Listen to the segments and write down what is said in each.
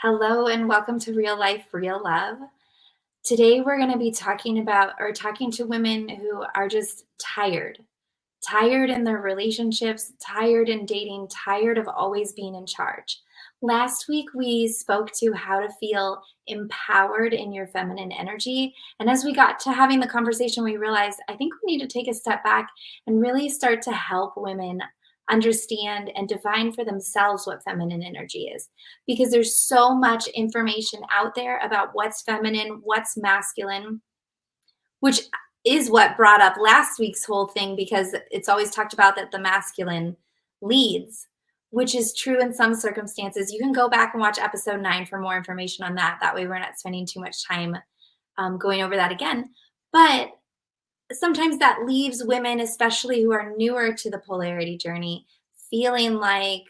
Hello and welcome to Real Life, Real Love. Today we're going to be talking to women who are just tired in their relationships, tired in dating, tired of always being in charge. Last week we spoke to how to feel empowered in your feminine energy. And as we got to having the conversation, we realized I think we need to take a step back and really start to help women understand and define for themselves what feminine energy is, because there's so much information out there about what's feminine, what's masculine, which is what brought up last week's whole thing, because it's always talked about that the masculine leads, which is true in some circumstances. You can go back and watch episode 9 for more information on that. That way we're not spending too much time going over that again. But sometimes that leaves women, especially who are newer to the polarity journey, feeling like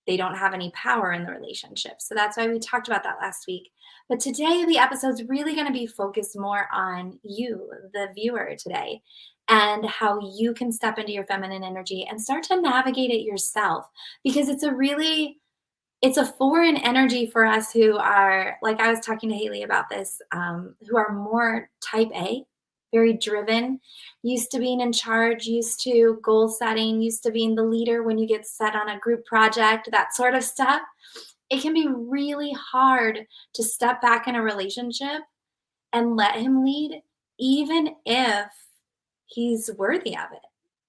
they don't have any power in the relationship. So that's why we talked about that last week. But today, the episode's really going to be focused more on you, the viewer today, and how you can step into your feminine energy and start to navigate it yourself. Because it's a foreign energy for us who are, like I was talking to Hayley about this, who are more type A, very driven, used to being in charge, used to goal setting, used to being the leader when you get set on a group project, that sort of stuff. It can be really hard to step back in a relationship and let him lead, even if he's worthy of it.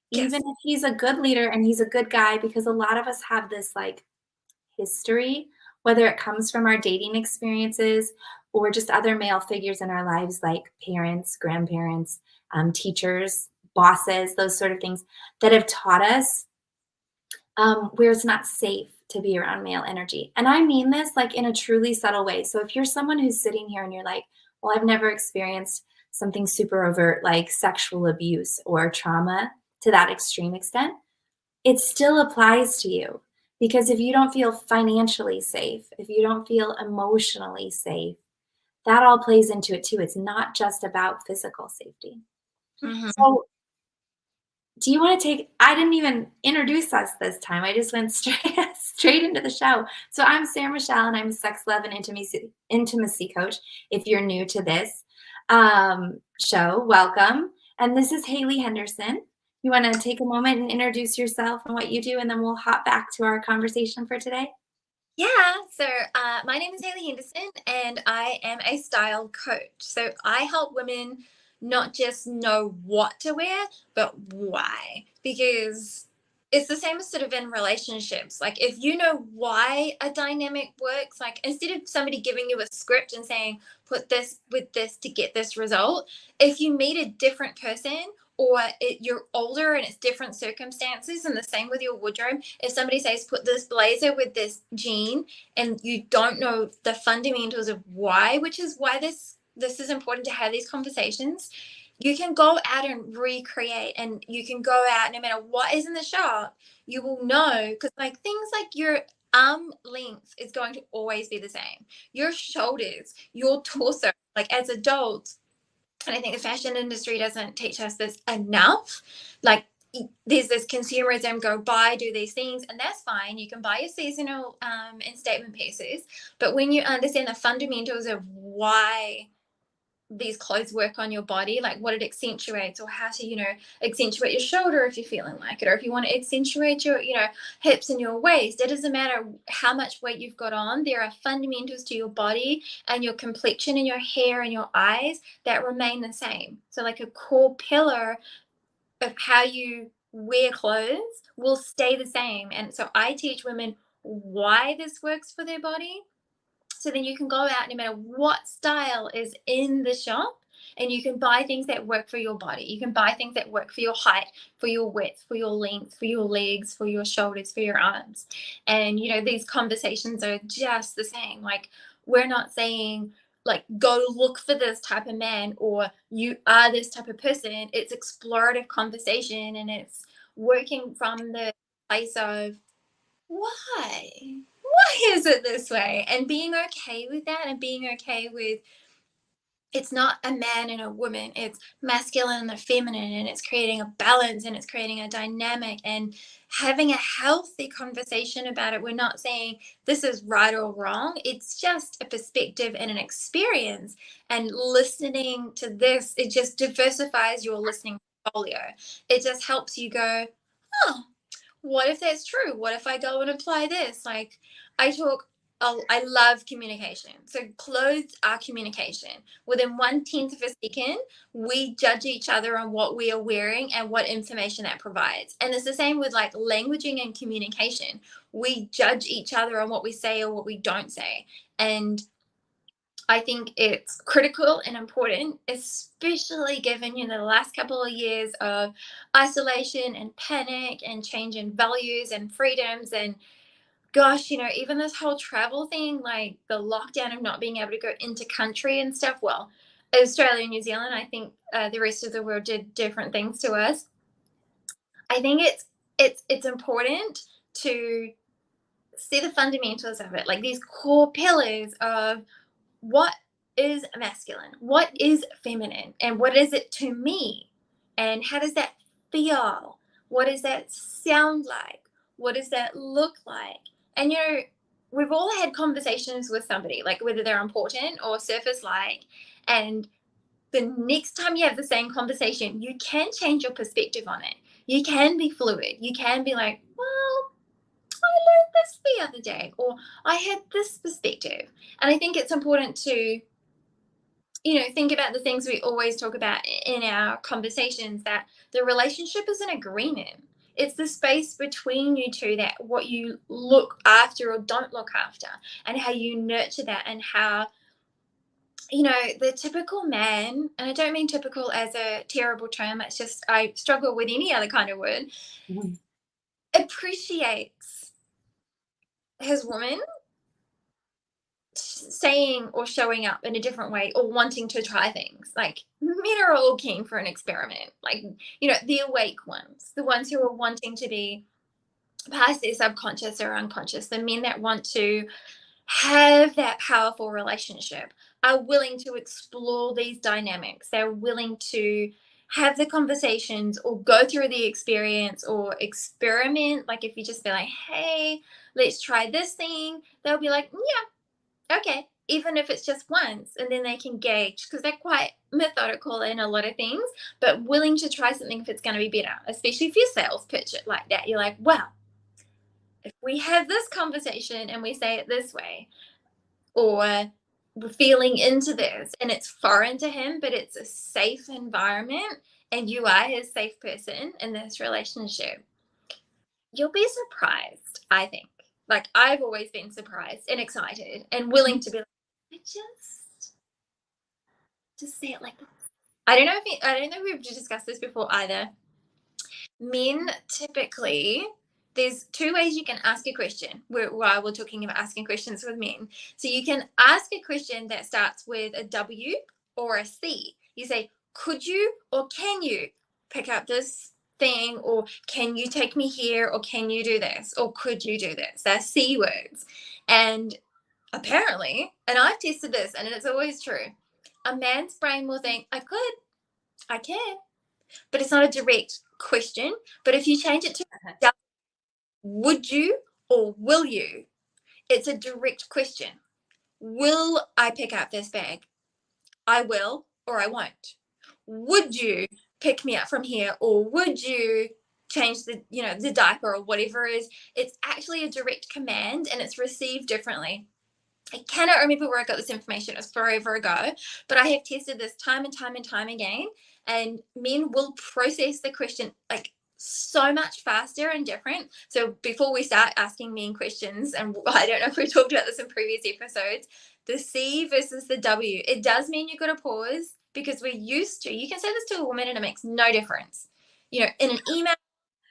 Yes. Even if he's a good leader and he's a good guy, because a lot of us have this like history, whether it comes from our dating experiences or just other male figures in our lives, like parents, grandparents, teachers, bosses, those sort of things that have taught us where it's not safe to be around male energy. And I mean this like in a truly subtle way. So if you're someone who's sitting here and you're like, well, I've never experienced something super overt like sexual abuse or trauma to that extreme extent, it still applies to you. Because if you don't feel financially safe, if you don't feel emotionally safe, that all plays into it too. It's not just about physical safety. Mm-hmm. So do you want to I didn't even introduce us this time. I just went straight into the show. So I'm Sarah Michelle, and I'm a sex, love, and intimacy coach. If you're new to this show, welcome. And this is Hayley Henderson. You want to take a moment and introduce yourself and what you do, and then we'll hop back to our conversation for today? Yeah, so my name is Hayley Henderson, and I am a style coach. So I help women not just know what to wear, but why. Because it's the same as sort of in relationships. Like if you know why a dynamic works, like instead of somebody giving you a script and saying, put this with this to get this result, if you meet a different person or you're older and it's different circumstances, and the same with your wardrobe, if somebody says put this blazer with this jean and you don't know the fundamentals of why, which is why this is important to have these conversations, you can go out and recreate, and you can go out no matter what is in the shop, you will know, because like things like your arm length is going to always be the same, your shoulders, your torso, like as adults. And I think the fashion industry doesn't teach us this enough. Like there's this consumerism, go buy, do these things, and that's fine. You can buy your seasonal and statement pieces. But when you understand the fundamentals of why these clothes work on your body, like what it accentuates, or how to, accentuate your shoulder if you're feeling like it, or if you want to accentuate your, hips and your waist, it doesn't matter how much weight you've got on. There are fundamentals to your body and your complexion and your hair and your eyes that remain the same. So like a core pillar of how you wear clothes will stay the same. And so I teach women why this works for their body. So then you can go out no matter what style is in the shop, and you can buy things that work for your body. You can buy things that work for your height, for your width, for your length, for your legs, for your shoulders, for your arms. And, these conversations are just the same. Like, we're not saying, like, go look for this type of man or you are this type of person. It's explorative conversation, and it's working from the place of why is it this way, and being okay with that, and being okay with It's not a man and a woman, it's masculine and the feminine, and it's creating a balance and it's creating a dynamic and having a healthy conversation about it. We're not saying this is right or wrong, it's just a perspective and an experience. And listening to this, it just diversifies your listening portfolio. It just helps you go, oh, what if that's true? What if I go and apply this? Like, I talk, oh, I love communication. So clothes are communication. Within 1/10 of a second, we judge each other on what we are wearing and what information that provides. And it's the same with like languaging and communication. We judge each other on what we say or what we don't say. And I think it's critical and important, especially given, the last couple of years of isolation and panic and change in values and freedoms. And gosh, even this whole travel thing, like the lockdown of not being able to go into country and stuff. Well, Australia and New Zealand, I think the rest of the world did different things to us. I think it's important to see the fundamentals of it, like these core pillars of what is masculine, what is feminine, and what is it to me, and how does that feel, what does that sound like, what does that look like. And we've all had conversations with somebody, like whether they're important or surface like, and the next time you have the same conversation, you can change your perspective on it. You can be fluid. You can be like, well, I learned this the other day, or I had this perspective. And I think it's important to, think about the things we always talk about in our conversations, that the relationship is an agreement. It's the space between you two, that what you look after or don't look after, and how you nurture that, and how, the typical man, and I don't mean typical as a terrible term, it's just I struggle with any other kind of word, Mhm. appreciates his woman saying or showing up in a different way or wanting to try things. Like, men are all keen for an experiment. Like, the awake ones, the ones who are wanting to be past their subconscious or unconscious, the men that want to have that powerful relationship are willing to explore these dynamics. They're willing to have the conversations or go through the experience or experiment. Like, if you just be like, hey, let's try this thing, they'll be like, yeah, okay, even if it's just once, and then they can gauge, because they're quite methodical in a lot of things, but willing to try something if it's going to be better, especially if your sales pitch it like that. You're like, wow, if we have this conversation and we say it this way, or we're feeling into this and it's foreign to him, but it's a safe environment, and you are his safe person in this relationship, you'll be surprised, I think. Like, I've always been surprised and excited and willing to be like, I just say it like that. I don't know if we've discussed this before either. Men typically, there's two ways you can ask a question while we're talking about asking questions with men. So you can ask a question that starts with a W or a C. You say, could you or can you pick up this thing, or can you take me here, or can you do this, or could you do this? They're C words. And apparently, and I've tested this and it's always true, a man's brain will think, I could, I can, but it's not a direct question. But if you change it to would you or will you, it's a direct question. Will I pick up this bag? I will, or I won't. Would you pick me up from here, or would you change the diaper or whatever it is? It's actually a direct command, and it's received differently. I cannot remember where I got this information. It was forever ago, but I have tested this time and time and time again. And men will process the question like so much faster and different. So before we start asking men questions, and I don't know if we talked about this in previous episodes, the C versus the W, it does mean you got to pause, because we're used to, you can say this to a woman and it makes no difference. In an email,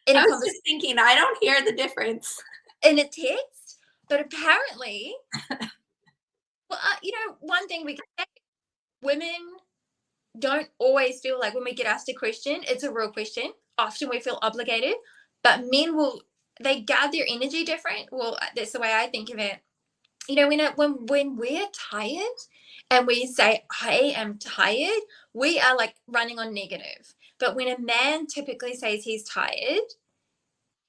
in I a was conversation, just thinking, I don't hear the difference. in a text, but apparently, well, one thing we can say, women don't always feel like when we get asked a question, it's a real question. Often we feel obligated, but men they guard their energy different. Well, that's the way I think of it. When we're tired, and we say, I am tired, we are like running on negative. But when a man typically says he's tired,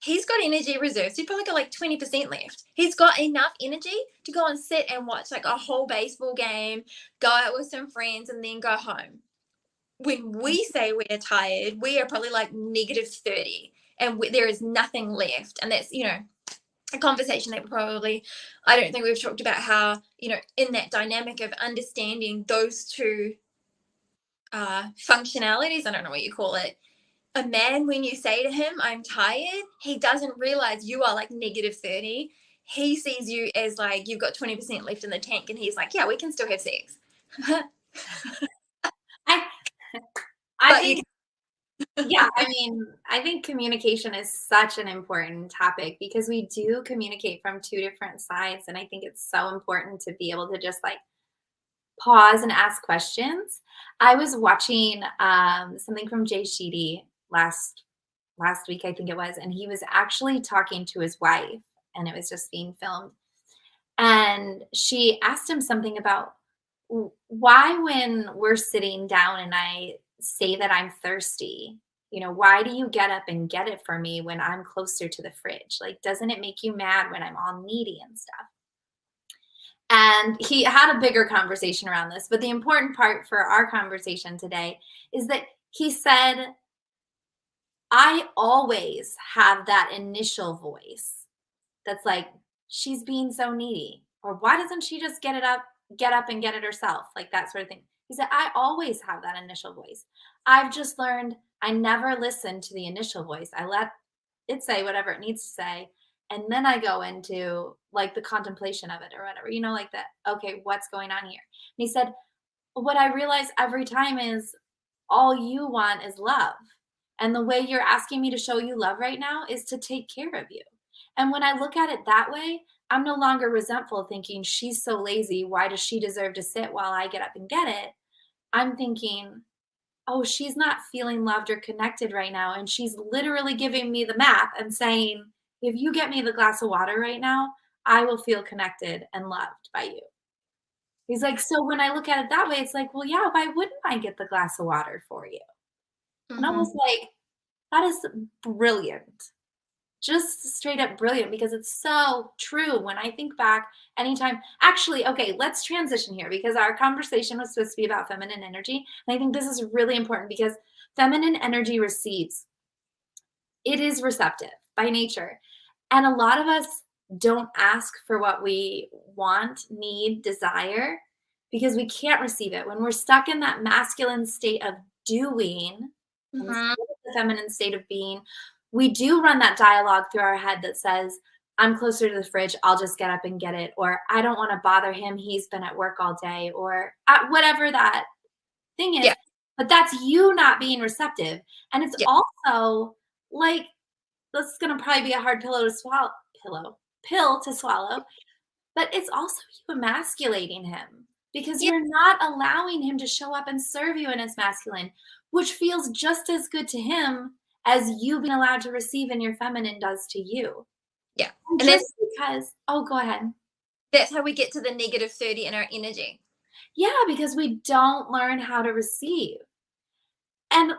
he's got energy reserves. He's probably got like 20% left. He's got enough energy to go and sit and watch like a whole baseball game, go out with some friends, and then go home. When we say we're tired, we are probably like negative 30 and there is nothing left. And that's, a conversation that probably, I don't think we've talked about how, in that dynamic of understanding those two functionalities, I don't know what you call it. A man, when you say to him, I'm tired, he doesn't realize you are like negative 30. He sees you as like you've got 20% left in the tank, and he's like, yeah, we can still have sex. I But think, yeah, I mean, I think communication is such an important topic because we do communicate from two different sides. And I think it's so important to be able to just like pause and ask questions. I was watching something from Jay Sheedy last week, I think it was, and he was actually talking to his wife, and it was just being filmed. And she asked him something about why, when we're sitting down and I say that I'm thirsty, why do you get up and get it for me when I'm closer to the fridge? Like, doesn't it make you mad when I'm all needy and stuff? And he had a bigger conversation around this. But the important part for our conversation today is that he said, I always have that initial voice that's like, she's being so needy. Or why doesn't she just get up and get it herself? Like that sort of thing. He said, I always have that initial voice. I've just learned I never listen to the initial voice. I let it say whatever it needs to say. And then I go into like the contemplation of it or whatever, like that. Okay, what's going on here? And he said, what I realize every time is all you want is love. And the way you're asking me to show you love right now is to take care of you. And when I look at it that way, I'm no longer resentful thinking she's so lazy. Why does she deserve to sit while I get up and get it? I'm thinking, oh, she's not feeling loved or connected right now. And she's literally giving me the map and saying, if you get me the glass of water right now, I will feel connected and loved by you. He's like, so when I look at it that way, it's like, well, yeah, why wouldn't I get the glass of water for you? And I was like, that is brilliant. Just straight up brilliant, because it's so true. When I think back, anytime, actually, okay, let's transition here because our conversation was supposed to be about feminine energy. And I think this is really important because feminine energy receives. It is receptive by nature. And a lot of us don't ask for what we want, need, desire, because we can't receive it. When we're stuck in that masculine state of doing, instead of the feminine state of being, we do run that dialogue through our head that says, I'm closer to the fridge, I'll just get up and get it. Or I don't want to bother him, he's been at work all day. Or whatever that thing is. Yeah. But that's you not being receptive. And it's also like, this is going to probably be a hard pill to swallow, but it's also you emasculating him because you're not allowing him to show up and serve you in his masculine, which feels just as good to him as you being allowed to receive in your feminine does to you. Yeah. And just because, go ahead. That's how we get to the negative 30 in our energy. Yeah, because we don't learn how to receive. And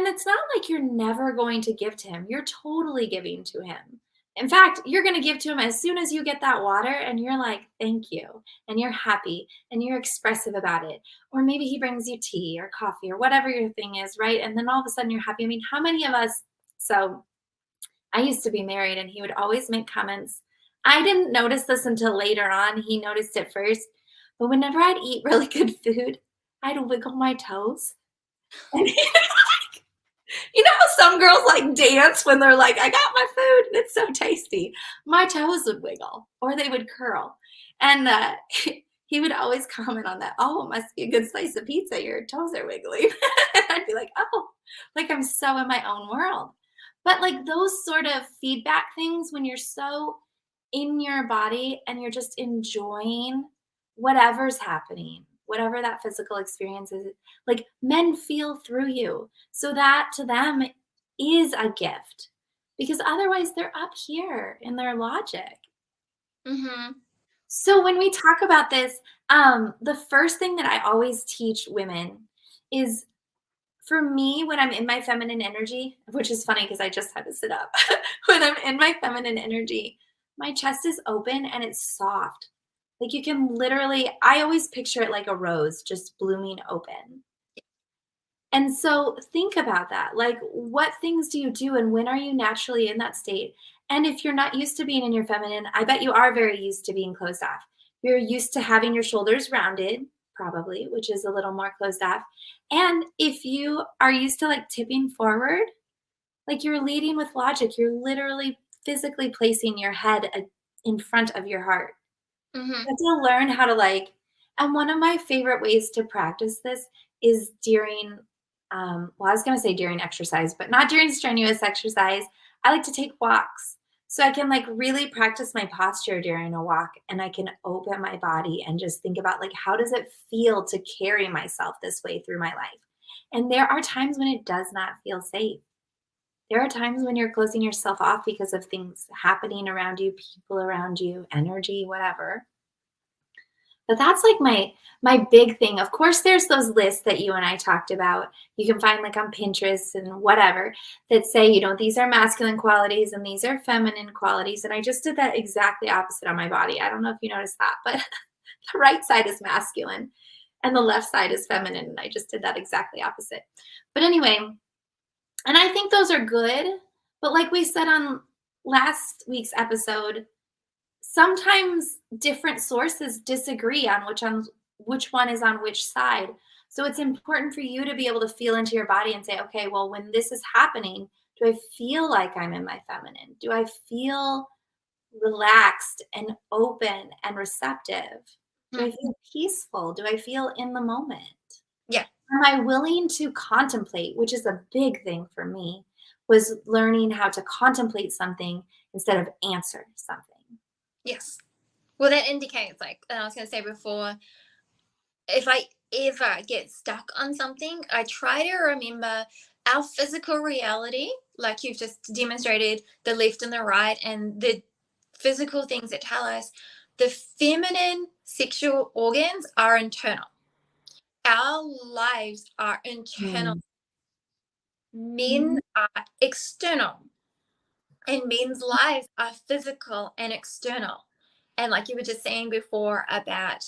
it's not like you're never going to give to him. You're totally giving to him. In fact, you're going to give to him as soon as you get that water and you're like, thank you. And you're happy and you're expressive about it. Or maybe he brings you tea or coffee or whatever your thing is, right? And then all of a sudden you're happy. I mean, how many of us, so I used to be married and he would always make comments. I didn't notice this until later on. He noticed it first. But whenever I'd eat really good food, I'd wiggle my toes. And you know how some girls like dance when they're like, I got my food and it's so tasty. My toes would wiggle or they would curl. And he would always comment on that. Oh, it must be a good slice of pizza. Your toes are wiggling. And I'd be like, oh, like I'm so in my own world. But like those sort of feedback things, when you're so in your body and you're just enjoying whatever's happening, whatever that physical experience is, like men feel through you. So that to them is a gift because otherwise they're up here in their logic. So when we talk about this, The first thing that I always teach women is, for me, when I'm in my feminine energy, which is funny because I just had to sit up. When I'm in my feminine energy, my chest is open and it's soft. Like you can literally, I always picture it like a rose just blooming open. And so think about that. Like, what things do you do and when are you naturally in that state? And if you're not used to being in your feminine, I bet you are very used to being closed off. You're used to having your shoulders rounded, probably, which is a little more closed off. And if you are used to like tipping forward, like you're leading with logic, you're literally physically placing your head in front of your heart. Hmm. You have to learn how to like, and one of my favorite ways to practice this is during, well, I was gonna say during exercise, but not during strenuous exercise. I like to take walks. So I can like really practice my posture during a walk and I can open my body and just think about like, how does it feel to carry myself this way through my life? And there are times when it does not feel safe. There are times when you're closing yourself off because of things happening around you, people around you, energy, whatever. But that's like my big thing. Of course, there's those lists that you and I talked about. You can find like on Pinterest and whatever that say, these are masculine qualities and these are feminine qualities. And I just did that exactly opposite on my body. I don't know if you noticed that, but the right side is masculine and the left side is feminine. And I just did that exactly opposite. But anyway, and I think those are good. But like we said on last week's episode, sometimes different sources disagree on which one is on which side. So it's important for you to be able to feel into your body and say, okay, well, when this is happening, do I feel like I'm in my feminine? Do I feel relaxed and open and receptive? Do I feel peaceful? Do I feel in the moment? Yeah. Am I willing to contemplate, which is a big thing for me, was learning how to contemplate something instead of answer something. Yes. Well, that indicates, like I was going to say before, if I ever get stuck on something, I try to remember our physical reality, like you've just demonstrated the left and the right, and the physical things that tell us the feminine sexual organs are internal. Our lives are internal. Mm. Men are external, and men's lives are physical and external. And like you were just saying before about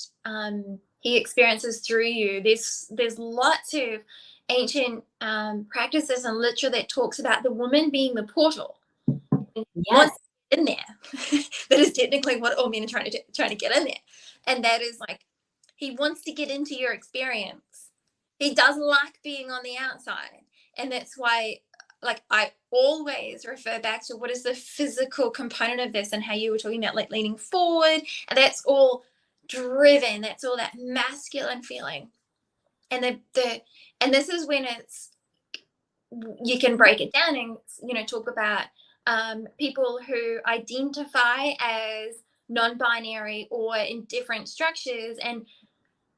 he experiences through you, there's lots of ancient practices and literature that talks about the woman being the portal. And once Yes. in there, that is technically what all men are trying to get in there, and that is like he wants to get into your experience. He doesn't like being on the outside, and that's why like I always refer back to what is the physical component of this, and how you were talking about like leaning forward, and that's all driven, that's all that masculine feeling. And the and this is when it's you can break it down and talk about people who identify as non-binary or in different structures. And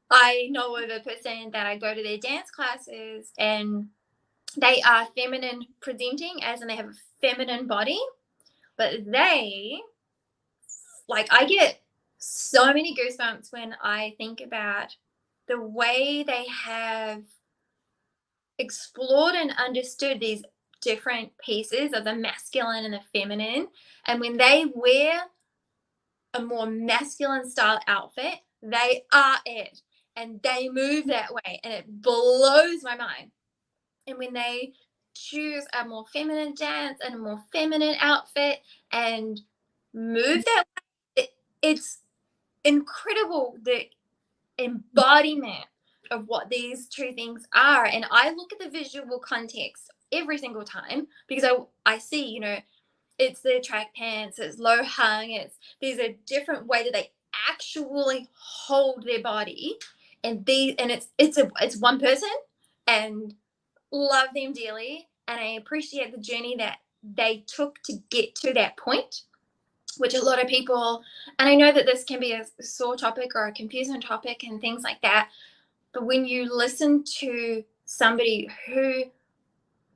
I know of a person that I go to their dance classes, and they are feminine presenting, as in they have a feminine body, but they, like, I get so many goosebumps when I think about the way they have explored and understood these different pieces of the masculine and the feminine. And when they wear a more masculine style outfit, they are it, and they move that way, and it blows my mind. And when they choose a more feminine dance and a more feminine outfit and move that way, it's incredible, the embodiment of what these two things are. And I look at the visual context every single time, because I see, it's the track pants, it's low hung, there's a different way that they actually hold their body, and it's one person, and love them dearly, and I appreciate the journey that they took to get to that point, which a lot of people, and I know that this can be a sore topic or a confusing topic and things like that, but when you listen to somebody who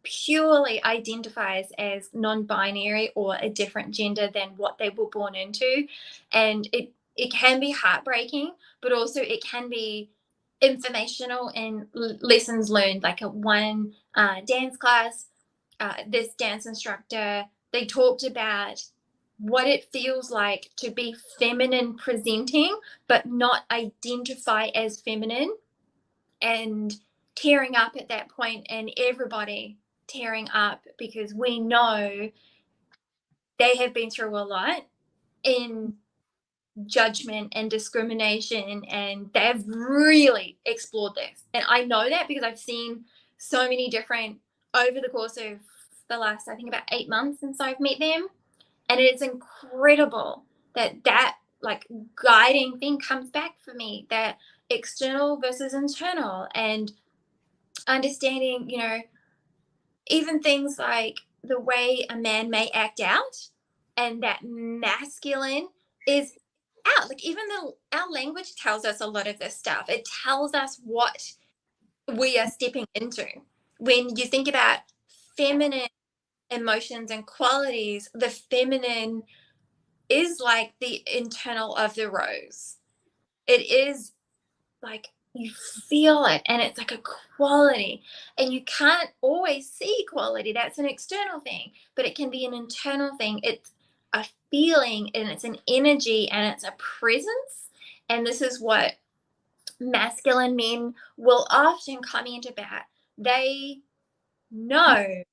purely identifies as non-binary or a different gender than what they were born into, and it can be heartbreaking, but also it can be informational and lessons learned. Like at one dance class, this dance instructor, they talked about what it feels like to be feminine presenting, but not identify as feminine, and tearing up at that point, and everybody tearing up because we know they have been through a lot in judgment and discrimination, and they've really explored this. And I know that because I've seen so many different over the course of the last, I think, about 8 months since I've met them. And it's incredible that like guiding thing comes back for me, that external versus internal, and understanding, even things like the way a man may act out, and that masculine is out. Like, even though our language tells us a lot of this stuff, it tells us what we are stepping into. When you think about feminine emotions and qualities, the feminine is like the internal of the rose. It is like you feel it, and it's like a quality, and you can't always see quality. That's an external thing, but it can be an internal thing. It's a feeling, and it's an energy, and it's a presence. And this is what masculine men will often comment about. They know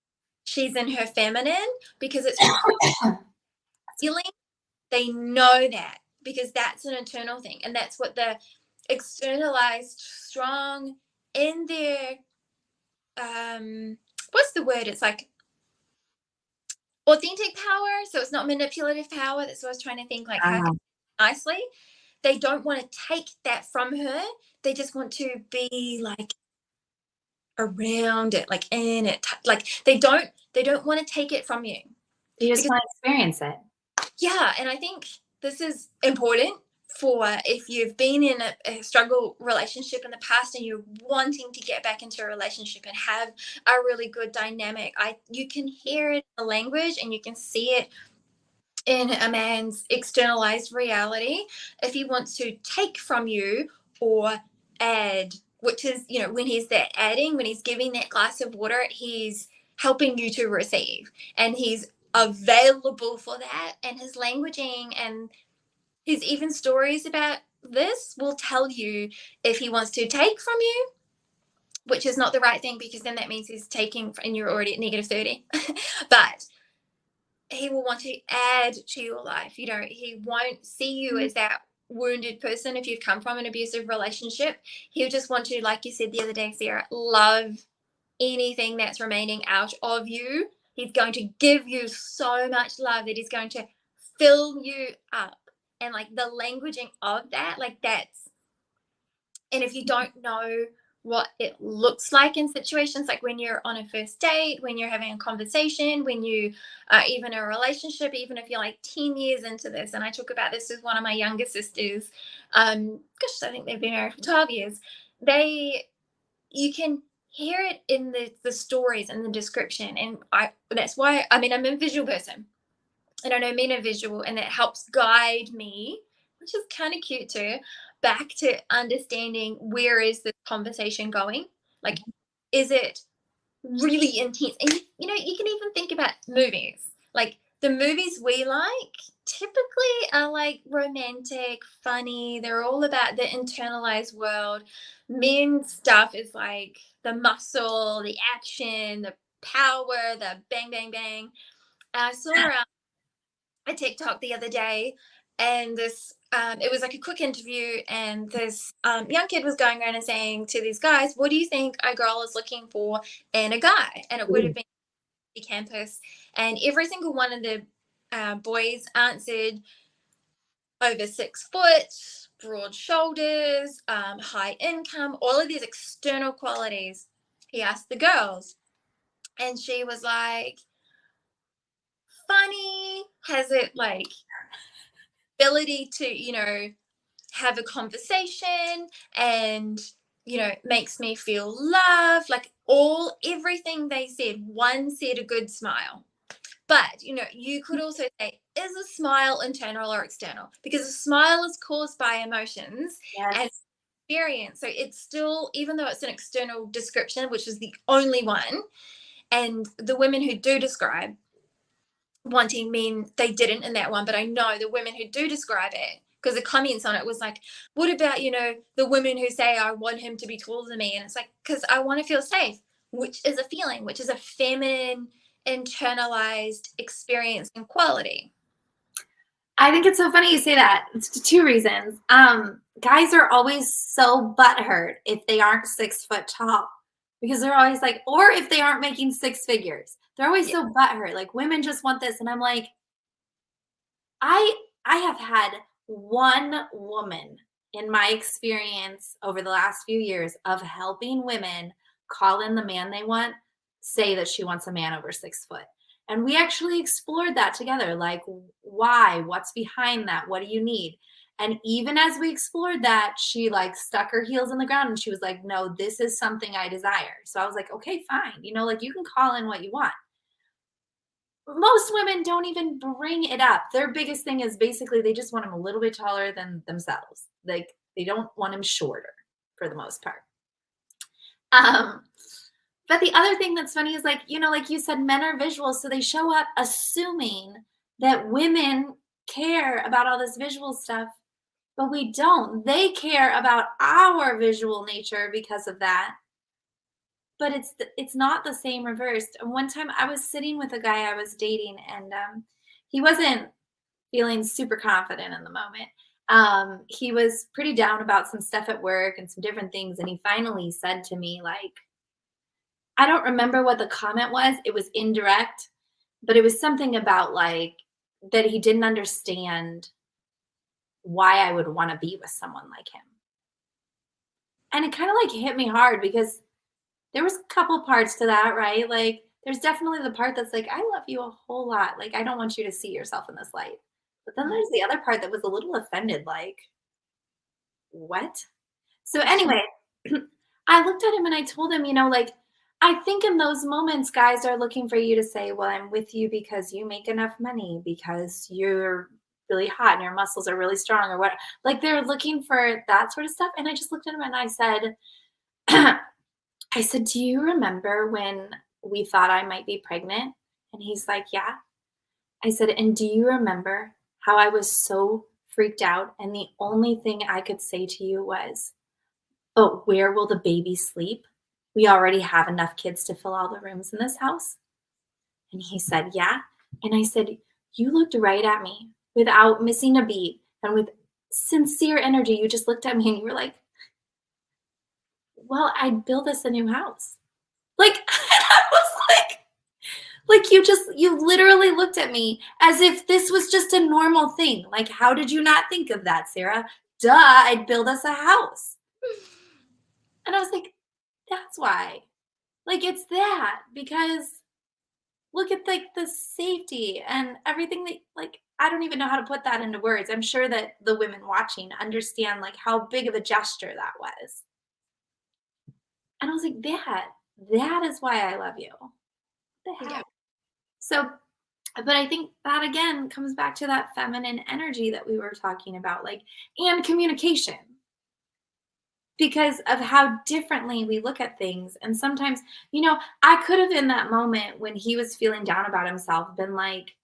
she's in her feminine because it's feeling. They know that because that's an internal thing, and that's what the externalized strong in their what's the word? It's like authentic power. So it's not manipulative power. That's what I was trying to think. Like, how can nicely? They don't want to take that from her. They just want to be like around it, like in it. Like they don't want to take it from you. You just want to experience it. Yeah, and I think this is important for if you've been in a struggle relationship in the past and you're wanting to get back into a relationship and have a really good dynamic. You can hear it in the language, and you can see it in a man's externalized reality. If he wants to take from you or add, which is, when he's that adding, when he's giving that glass of water, he's helping you to receive, and he's available for that. And his languaging and his even stories about this will tell you if he wants to take from you, which is not the right thing, because then that means he's taking and you're already at -30. But he will want to add to your life. He won't see you as that wounded person if you've come from an abusive relationship. He'll just want to, like you said the other day, Sarah, love anything that's remaining out of you. He's going to give you so much love that he's going to fill you up. And like the languaging of that, like that's, and if you don't know what it looks like in situations like when you're on a first date, when you're having a conversation, when you are even in a relationship, even if you're like 10 years into this, and I talk about this with one of my younger sisters, gosh, I think they've been married for 12 years, you can hear it in the stories and the description. And that's why, I'm a visual person, and I know men are visual, and it helps guide me, which is kind of cute too, back to understanding where is this conversation going. Like, is it really intense? And you can even think about movies. Like the movies we like typically are like romantic, funny. They're all about the internalized world. Men stuff is like the muscle, the action, the power, the bang, bang, bang. And I saw a TikTok the other day, and this it was like a quick interview, and this young kid was going around and saying to these guys, what do you think a girl is looking for in a guy? And it would have been the campus, and every single one of the boys answered over 6 foot, broad shoulders, high income, all of these external qualities. He asked the girls, and she was like, funny, has it like ability to have a conversation, and makes me feel loved, like everything they said. One said a good smile, But, you could also say, is a smile internal or external? Because a smile is caused by emotions and Yes. experience. So it's still, even though it's an external description, which is the only one, and the women who do describe wanting men, they didn't in that one, but I know the women who do describe it, because the comments on it was like, what about, the women who say, I want him to be taller than me? And it's like, because I want to feel safe, which is a feeling, which is a feminine, internalized experience and quality. I think it's so funny you say that. It's two reasons. Guys are always so butthurt if they aren't 6 foot tall because they're always like, or if they aren't making six figures, they're always Yeah. so butthurt. Like women just want this, and I'm like, I have had one woman in my experience over the last few years of helping women call in the man they want, say that she wants a man over 6 foot. And we actually explored that together. Like, why? What's behind that? What do you need? And even as we explored that, she like stuck her heels in the ground and she was like, no, this is something I desire. So I was like, okay, fine. Like you can call in what you want. Most women don't even bring it up. Their biggest thing is basically they just want him a little bit taller than themselves. Like they don't want him shorter for the most part. But the other thing that's funny is like, like you said, men are visual. So they show up assuming that women care about all this visual stuff, but we don't. They care about our visual nature because of that. But it's not the same reversed. And one time I was sitting with a guy I was dating, and he wasn't feeling super confident in the moment. He was pretty down about some stuff at work and some different things, and he finally said to me, like, I don't remember what the comment was. It was indirect, but it was something about like that he didn't understand why I would want to be with someone like him. And it kind of like hit me hard because there was a couple parts to that, right? Like, there's definitely the part that's like, I love you a whole lot. Like, I don't want you to see yourself in this light. But then there's the other part that was a little offended, like, what? So anyway, I looked at him and I told him, like, I think in those moments, guys are looking for you to say, well, I'm with you because you make enough money, because you're really hot and your muscles are really strong, or what. Like, they're looking for that sort of stuff. And I just looked at him and I said, I said, do you remember when we thought I might be pregnant? And he's like, yeah. I said, and do you remember how I was so freaked out? And the only thing I could say to you was, but where will the baby sleep? We already have enough kids to fill all the rooms in this house. And he said, yeah. And I said, you looked right at me without missing a beat and with sincere energy. You just looked at me and you were like, well, I'd build us a new house. Like, I was like you literally looked at me as if this was just a normal thing. Like, how did you not think of that, Sarah? Duh, I'd build us a house. And I was like, that's why. Like, it's that, because look at like the safety and everything that, like, I don't even know how to put that into words. I'm sure that the women watching understand like how big of a gesture that was. And I was like, that is why I love you. What the hell? Yeah. So, but I think that again comes back to that feminine energy that we were talking about, like, and communication, because of how differently we look at things. And sometimes, I could have in that moment when he was feeling down about himself been like,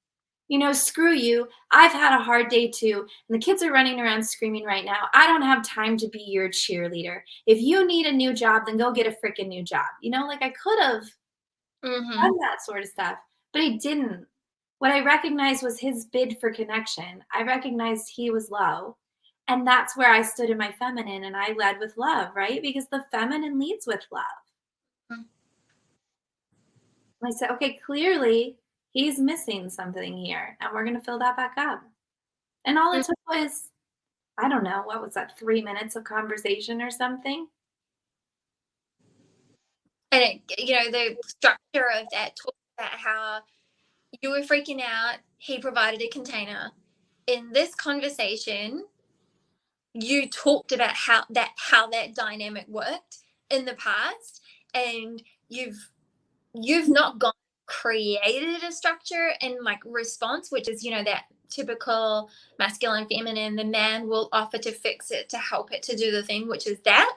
screw you. I've had a hard day too. And the kids are running around screaming right now. I don't have time to be your cheerleader. If you need a new job, then go get a freaking new job. Like I could have done that sort of stuff, but he didn't. What I recognized was his bid for connection. I recognized he was low. And that's where I stood in my feminine and I led with love, right? Because the feminine leads with love. Mhm. I said, okay, clearly he's missing something here and we're going to fill that back up. And all it took was, I don't know, what was that, 3 minutes of conversation or something? And the structure of that talks about how you were freaking out. He provided a container. In this conversation, you talked about how that dynamic worked in the past, and you've not gone created a structure and like response, which is, that typical masculine, feminine, the man will offer to fix it, to help it to do the thing, which is that.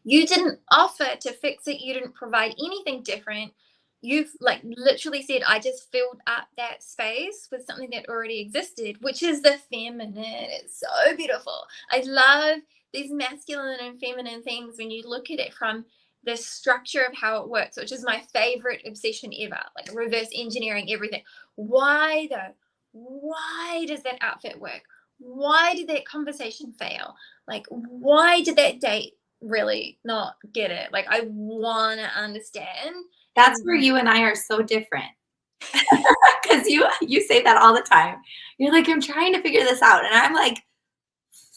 You didn't offer to fix it. You didn't provide anything different. You've like literally said, I just filled up that space with something that already existed, which is the feminine. It's so beautiful. I love these masculine and feminine things when you look at it from the structure of how it works, which is my favorite obsession ever, like reverse engineering everything. Why though? Why does that outfit work? Why did that conversation fail? Like, why did that date really not get it? Like, I want to understand. That's where And you and I are so different. Because you say that all the time. You're like, I'm trying to figure this out. And I'm like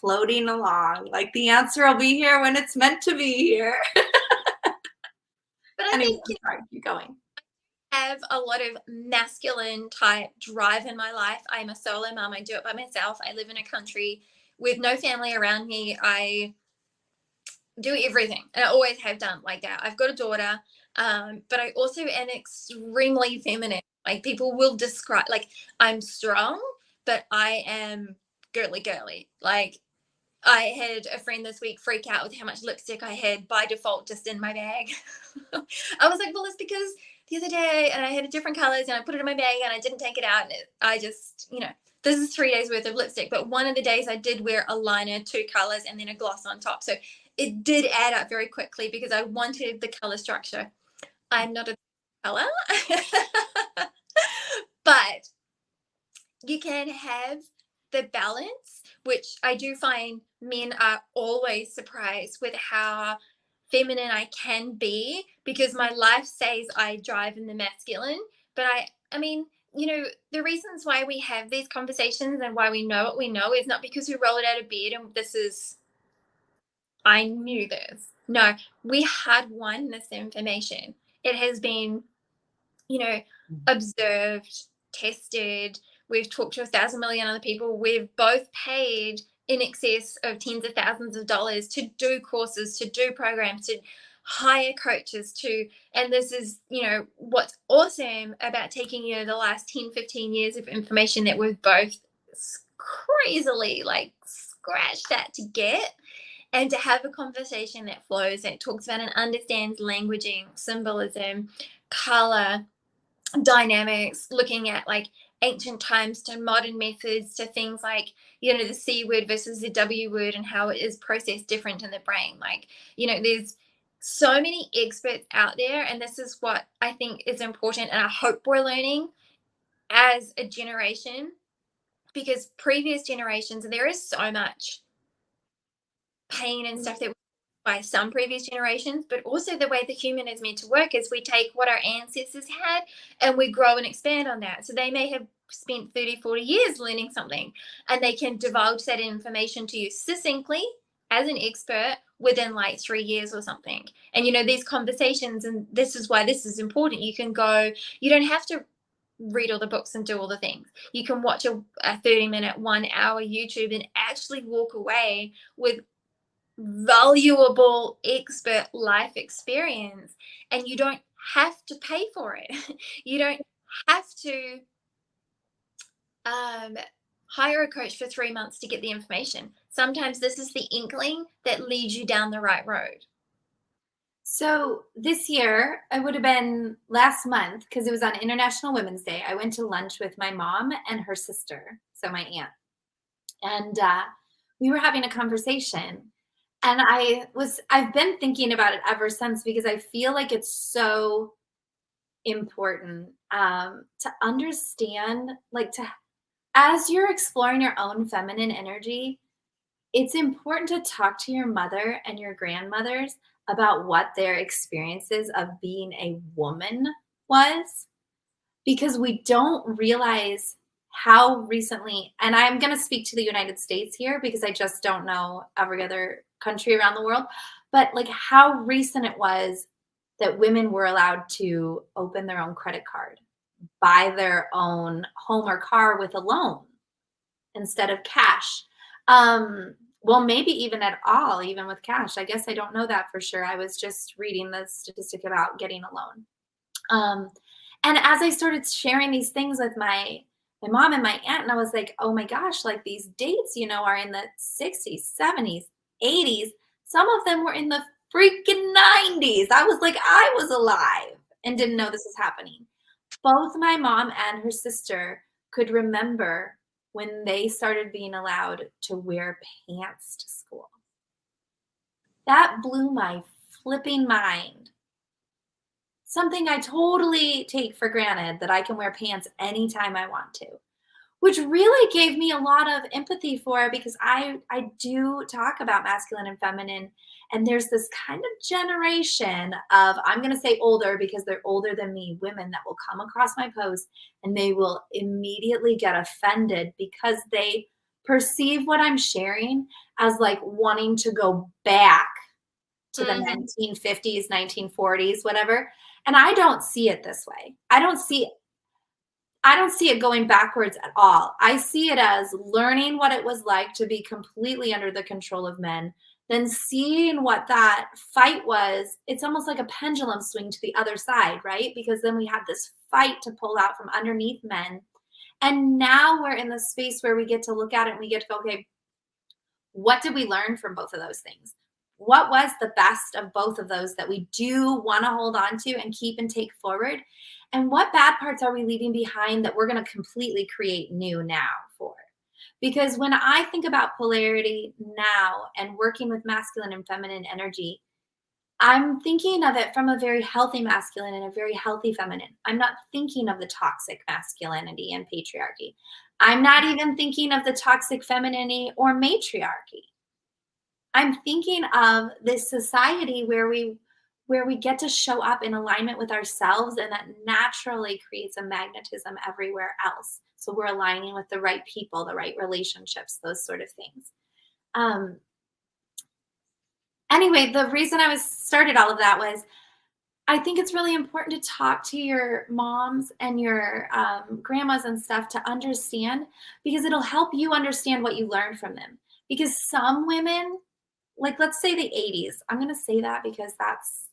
floating along. Like the answer will be here when it's meant to be here. but I Anyway, think I'm sorry, keep going. I have a lot of masculine type drive in my life. I'm a solo mom. I do it by myself. I live in a country with no family around me. I do everything, and I always have done like that. I've got a daughter, but I also am extremely feminine. Like people will describe, like I'm strong, but I am girly. Like I had a friend this week freak out with how much lipstick I had by default just in my bag. I was like, well, it's because the other day and I had different colors and I put it in my bag and I didn't take it out. And I just, this is 3 days worth of lipstick. But one of the days I did wear a liner, 2 colors, and then a gloss on top. So it did add up very quickly because I wanted the color structure. I'm not a color, but you can have the balance, which I do find men are always surprised with how feminine I can be because my life says I drive in the masculine. But I mean, the reasons why we have these conversations and why we know what we know is not because we roll it out of bed and I knew this. No, we had won this information. It has been, observed, tested. We've talked to 1,000,000,000 other people. We've both paid in excess of tens of thousands of dollars to do courses, to do programs, to hire coaches and this is, what's awesome about taking, the last 10, 15 years of information that we've both crazily like scratched that to get and to have a conversation that flows, that talks about and understands languaging, symbolism, color, dynamics, looking at like ancient times to modern methods to things like, the C word versus the W word and how it is processed different in the brain. Like, there's so many experts out there. And this is what I think is important. And I hope we're learning as a generation because previous generations, there is so much pain and stuff that by some previous generations, but also the way the human is meant to work is we take what our ancestors had and we grow and expand on that. So they may have spent 30, 40 years learning something and they can divulge that information to you succinctly as an expert within like 3 years or something. And, these conversations, and this is why this is important. You can go, you don't have to read all the books and do all the things. You can watch a 30-minute, 1 hour YouTube and actually walk away with valuable expert life experience, and you don't have to pay for it. You don't have to hire a coach for 3 months to get the information. Sometimes this is the inkling that leads you down the right road. So this year, it would have been last month because it was on International Women's Day. I went to lunch with my mom and her sister, so my aunt, and we were having a conversation. And I've been thinking about it ever since because I feel like it's so important to understand, like as you're exploring your own feminine energy, it's important to talk to your mother and your grandmothers about what their experiences of being a woman was, because we don't realize how recently, and I'm going to speak to the United States here because I just don't know every other country around the world, but like how recent it was that women were allowed to open their own credit card, buy their own home or car with a loan instead of cash. Well, maybe even at all, even with cash. I guess I don't know that for sure. I was just reading the statistic about getting a loan. And as I started sharing these things with my mom and my aunt, and I was like, oh my gosh, like these dates, are in the 60s, 70s, 80s. Some of them were in the freaking 90s. I was like, I was alive and didn't know this was happening. Both my mom and her sister could remember when they started being allowed to wear pants to school. That blew my flipping mind. Something I totally take for granted that I can wear pants anytime I want to, which really gave me a lot of empathy for because I do talk about masculine and feminine, and there's this kind of generation of, I'm going to say older because they're older than me, women that will come across my post and they will immediately get offended because they perceive what I'm sharing as like wanting to go back to the Mhm. 1950s, 1940s, whatever. And I don't see it this way. I don't see it going backwards at all. I see it as learning what it was like to be completely under the control of men, then seeing what that fight was. It's almost like a pendulum swing to the other side, right? Because then we had this fight to pull out from underneath men. And now we're in the space where we get to look at it and we get to go, okay, what did we learn from both of those things? What was the best of both of those that we do want to hold on to and keep and take forward? And what bad parts are we leaving behind that we're going to completely create new now for? Because when I think about polarity now and working with masculine and feminine energy, I'm thinking of it from a very healthy masculine and a very healthy feminine. I'm not thinking of the toxic masculinity and patriarchy. I'm not even thinking of the toxic femininity or matriarchy. I'm thinking of this society where we get to show up in alignment with ourselves, and that naturally creates a magnetism everywhere else. So we're aligning with the right people, the right relationships, those sort of things. Um, anyway, the reason I was started all of that was I think it's really important to talk to your moms and your grandmas and stuff to understand, because it'll help you understand what you learned from them. Because some women, like let's say the 80s, I'm going to say that because that's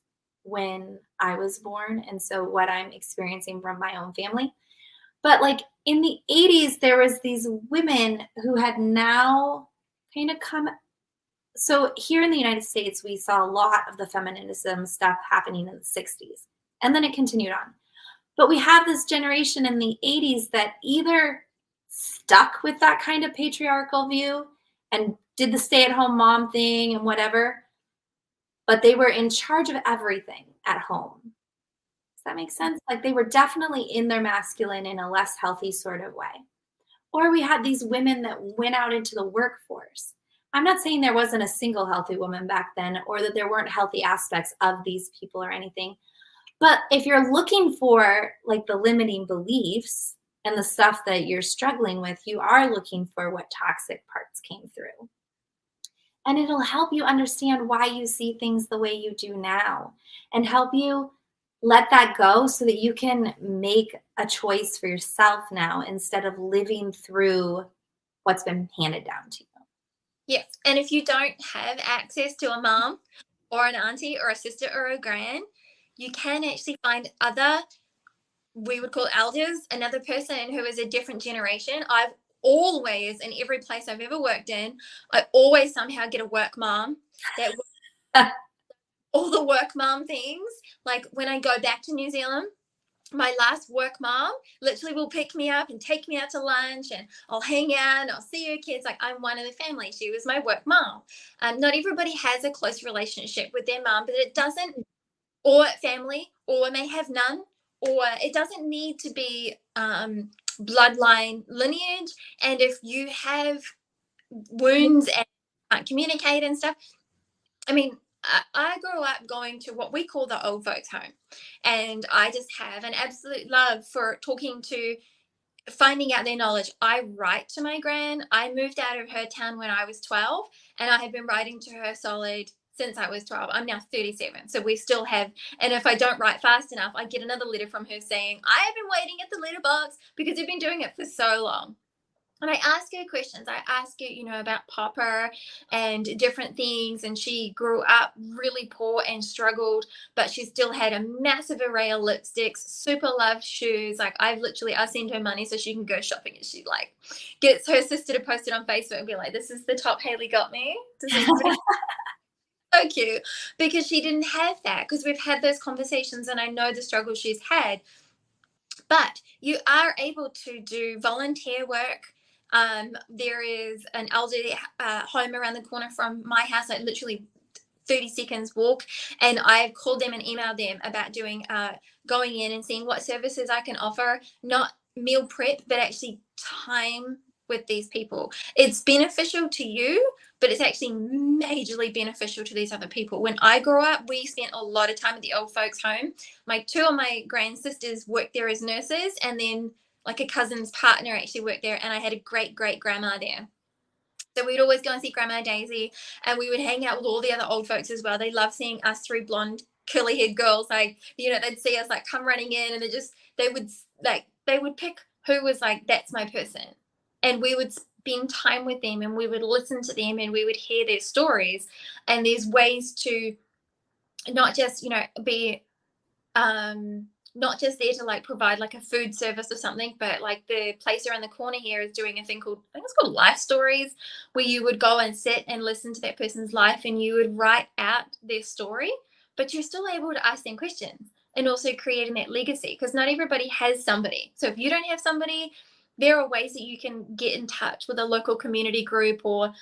when I was born. And so what I'm experiencing from my own family. But like in the 80s, there was these women who had now kind of come. So here in the United States, we saw a lot of the feminism stuff happening in the 60s, and then it continued on. But we have this generation in the 80s that either stuck with that kind of patriarchal view and did the stay-at-home mom thing and whatever, but they were in charge of everything at home. Does that make sense? Like they were definitely in their masculine in a less healthy sort of way. Or we had these women that went out into the workforce. I'm not saying there wasn't a single healthy woman back then or that there weren't healthy aspects of these people or anything. But if you're looking for like the limiting beliefs and the stuff that you're struggling with, you are looking for what toxic parts came through. And it'll help you understand why you see things the way you do now and help you let that go so that you can make a choice for yourself now instead of living through what's been handed down to you. Yes. And if you don't have access to a mom or an auntie or a sister or a gran, you can actually find other, we would call elders, another person who is a different generation. I've always, in every place I've ever worked in, I always somehow get a work mom that all the work mom things. Like when I go back to New Zealand, my last work mom literally will pick me up and take me out to lunch, and I'll hang out and I'll see her kids. Like I'm one of the family. She was my work mom. Not everybody has a close relationship with their mom, but it doesn't, or family, or may have none, or it doesn't need to be bloodline lineage. And if you have wounds and can't communicate and stuff, I mean, I grew up going to what we call the old folks' home. And I just have an absolute love for talking to, finding out their knowledge. I write to my gran. I moved out of her town when I was 12, and I have been writing to her solid since I was 12. I'm now 37. So we still have, and if I don't write fast enough, I get another letter from her saying, I have been waiting at the letterbox because we've been doing it for so long. And I ask her questions. I ask her, about Papa and different things. And she grew up really poor and struggled, but she still had a massive array of lipsticks, super loved shoes. Like I send her money so she can go shopping, and she like gets her sister to post it on Facebook and be like, "This is the top Hayley got me." Does anybody so cute, because she didn't have that, because we've had those conversations and I know the struggle she's had. But you are able to do volunteer work. There is an elderly home around the corner from my house, like literally 30 seconds walk, and I've called them and emailed them about doing going in and seeing what services I can offer, not meal prep, but actually time with these people. It's beneficial to you, but it's actually majorly beneficial to these other people. When I grew up, we spent a lot of time at the old folks home. Two of my grand sisters worked there as nurses, and then like a cousin's partner actually worked there, and I had a great great grandma there. So we'd always go and see Grandma Daisy, and we would hang out with all the other old folks as well. They love seeing us three blonde, curly haired girls. Like, they'd see us like come running in, and they would pick who was like, that's my person. And we would spend time with them, and we would listen to them, and we would hear their stories. And there's ways to not just, be not just there to like provide like a food service or something, but like the place around the corner here is doing a thing called, I think it's called Life Stories, where you would go and sit and listen to that person's life, and you would write out their story, but you're still able to ask them questions and also creating that legacy, because not everybody has somebody. So if you don't have somebody, there are ways that you can get in touch with a local community group, or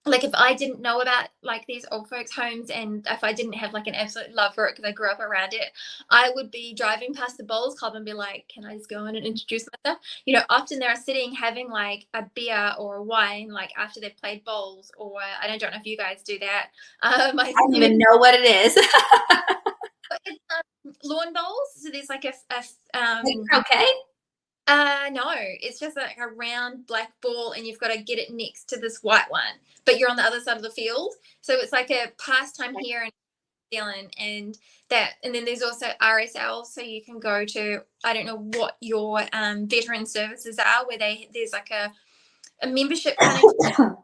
like if I didn't know about like these old folks homes, and if I didn't have like an absolute love for it because I grew up around it, I would be driving past the bowls club and be like, can I just go in and introduce myself? Often they're sitting having like a beer or a wine like after they've played bowls, or I don't know if you guys do that. I don't even know what it is. It's lawn bowls. So there's like Like croquet? no, it's just like a round black ball, and you've got to get it next to this white one, but you're on the other side of the field. So it's like a pastime here in New Zealand, and then there's also RSL, so you can go to, I don't know what your veteran services are, where there's like a membership kind of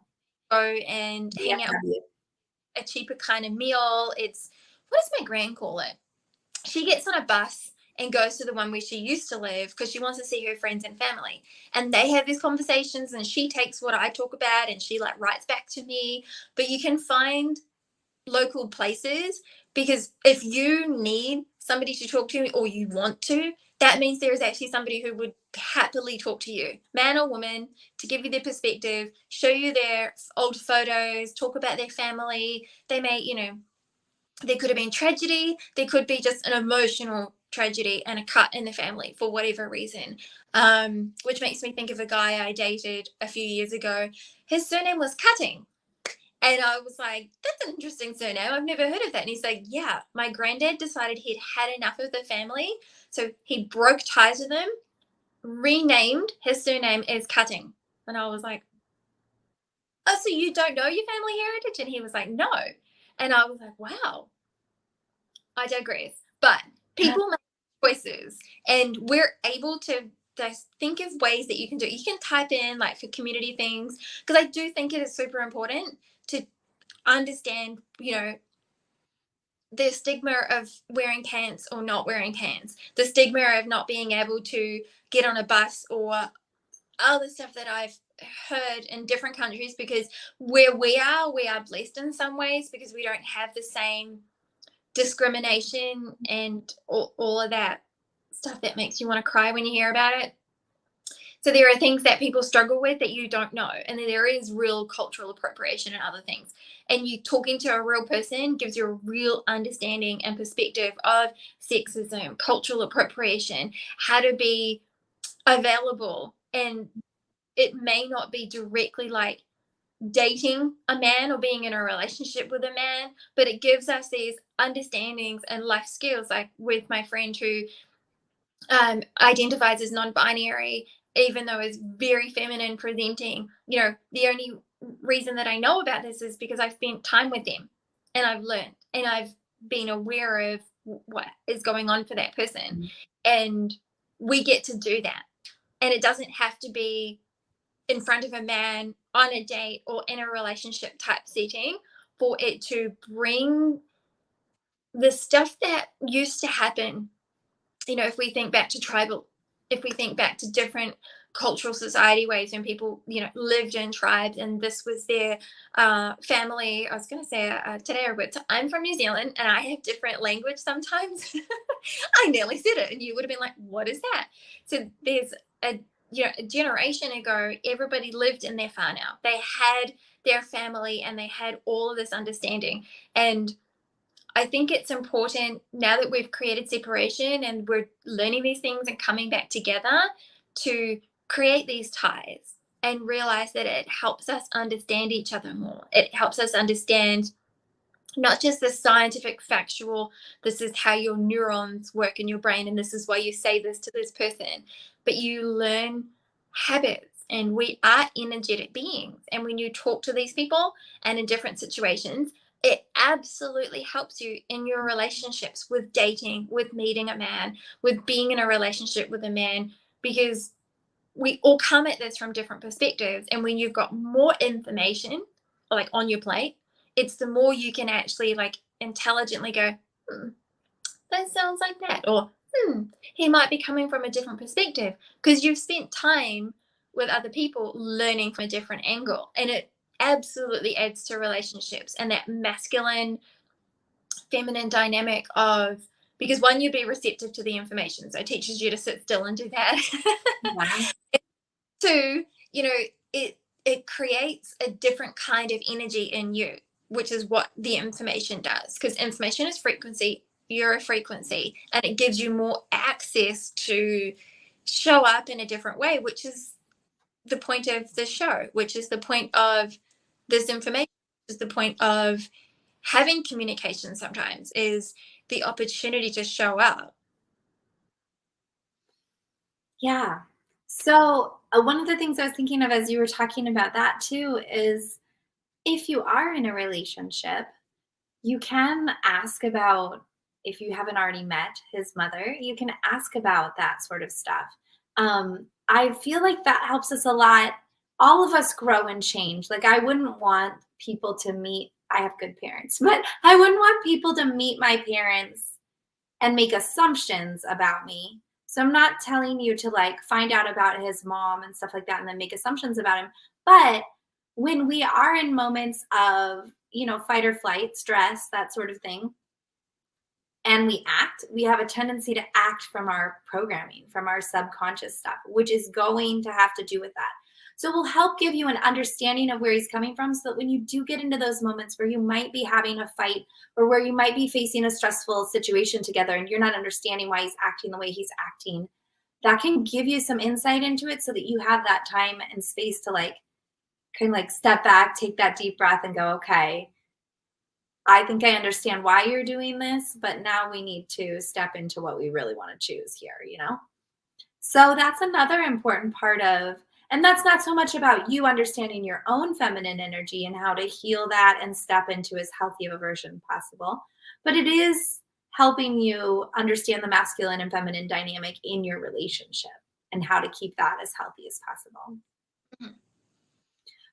go and hang out with a cheaper kind of meal. It's, what does my grand call it? She gets on a bus and goes to the one where she used to live because she wants to see her friends and family. And they have these conversations, and she takes what I talk about and she like writes back to me. But you can find local places, because if you need somebody to talk to or you want to, that means there is actually somebody who would happily talk to you, man or woman, to give you their perspective, show you their old photos, talk about their family. They may, there could have been tragedy, there could be just an emotional tragedy and a cut in the family for whatever reason, which makes me think of a guy I dated a few years ago. His surname was Cutting, and I was like, that's an interesting surname, I've never heard of that. And he's like, yeah, my granddad decided he'd had enough of the family, so he broke ties with them, renamed his surname as Cutting. And I was like, oh, so you don't know your family heritage? And he was like, no. And I was like, wow, I digress. But people make choices, and we're able to think of ways that you can do it. You can type in like for community things, because I do think it is super important to understand, the stigma of wearing pants or not wearing pants, the stigma of not being able to get on a bus, or other stuff that I've heard in different countries, because where we are blessed in some ways, because we don't have the same discrimination and all of that stuff that makes you want to cry when you hear about it. So there are things that people struggle with that you don't know, and then there is real cultural appropriation and other things. And you talking to a real person gives you a real understanding and perspective of sexism, cultural appropriation, how to be available. And it may not be directly like dating a man or being in a relationship with a man, but it gives us these understandings and life skills. Like with my friend who identifies as non-binary, even though is very feminine presenting, the only reason that I know about this is because I've spent time with them, and I've learned, and I've been aware of what is going on for that person. And we get to do that, and it doesn't have to be in front of a man on a date or in a relationship type setting for it to bring the stuff that used to happen. If we think back to tribal, if we think back to different cultural society ways when people, lived in tribes and this was their family. I was going to say today, but I'm from New Zealand and I have different language sometimes. I nearly said it, and you would have been like, "What is that?" So there's a generation ago, everybody lived in their whānau. They had their family and they had all of this understanding. And I think it's important now that we've created separation and we're learning these things and coming back together to create these ties and realize that it helps us understand each other more. It helps us understand not just the scientific, factual, this is how your neurons work in your brain, and this is why you say this to this person, but you learn habits. And we are energetic beings. And when you talk to these people and in different situations, it absolutely helps you in your relationships with dating, with meeting a man, with being in a relationship with a man, because we all come at this from different perspectives. And when you've got more information like on your plate, it's the more you can actually like intelligently go, that sounds like that. Or, he might be coming from a different perspective because you've spent time with other people learning from a different angle. And it absolutely adds to relationships and that masculine, feminine dynamic of, because one, you be receptive to the information. So it teaches you to sit still and do that. Yeah. Two, it creates a different kind of energy in you, which is what the information does. Because information is frequency, you're a frequency, and it gives you more access to show up in a different way, which is the point of the show, which is the point of this information, which is the point of having communication sometimes, is the opportunity to show up. Yeah. So, one of the things I was thinking of as you were talking about that too is if you are in a relationship, you can ask about, if you haven't already met his mother, you can ask about that sort of stuff. I feel like that helps us a lot. All of us grow and change. Like, I wouldn't want people to meet, I have good parents, but I wouldn't want people to meet my parents and make assumptions about me. So I'm not telling you to like find out about his mom and stuff like that and then make assumptions about him. But when we are in moments of, fight or flight, stress, that sort of thing, and we act, we have a tendency to act from our programming, from our subconscious stuff, which is going to have to do with that. So it will help give you an understanding of where he's coming from so that when you do get into those moments where you might be having a fight or where you might be facing a stressful situation together and you're not understanding why he's acting the way he's acting, that can give you some insight into it so that you have that time and space to like kind of like step back, take that deep breath and go, okay, I think I understand why you're doing this, but now we need to step into what we really want to choose here. So that's another important part of, and that's not so much about you understanding your own feminine energy and how to heal that and step into as healthy of a version possible, but it is helping you understand the masculine and feminine dynamic in your relationship and how to keep that as healthy as possible. Mhm.